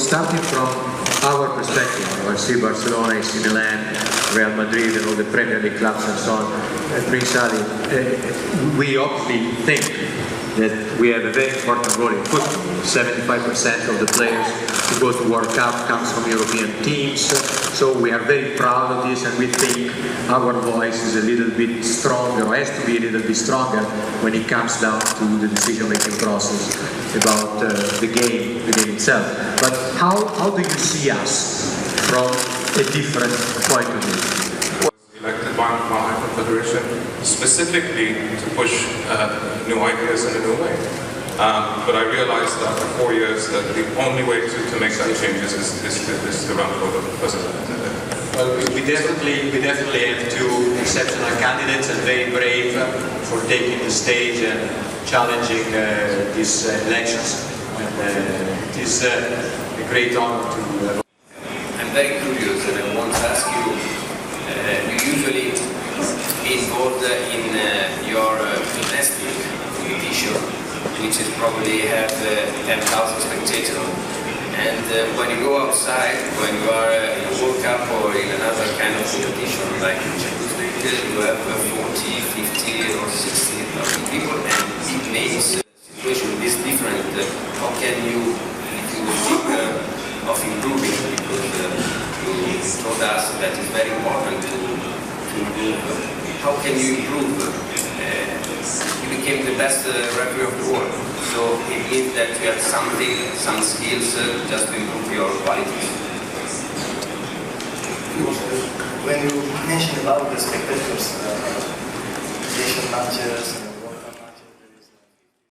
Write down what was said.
starting from our perspective, I see Barcelona, I see Milan, Real Madrid and all the Premier League clubs and so on, Prince Ali, we obviously think that we have a very important role in football. 75% of the players who go to World Cup comes from European teams, so we are very proud of this, and we think our voice is a little bit stronger, or has to be a little bit stronger when it comes down to the decision-making process about the game itself. But how do you see us from a different point of view? Elected by my confederation specifically to push new ideas in a new way. But I realized after 4 years that the only way to make that changes is to run for the president. Well, we definitely have two exceptional candidates and very brave for taking the stage and challenging these elections. And it is a great honor to. I'm very curious, and I want to ask you. You usually be involved in your gymnastic competition, which is probably have 10,000 spectators. And when you go outside, when you are in a World Cup or in another kind of competition, like in Champions League, you have 40, 50 or 60,000 people, and it makes the situation is different. How can you, if you think of improving, because you told us that it's very important to improve. How can you improve? You became the best referee of the world, so it means that you have something, some skills just to improve your qualities. When you mentioned about the spectators, Asian matches,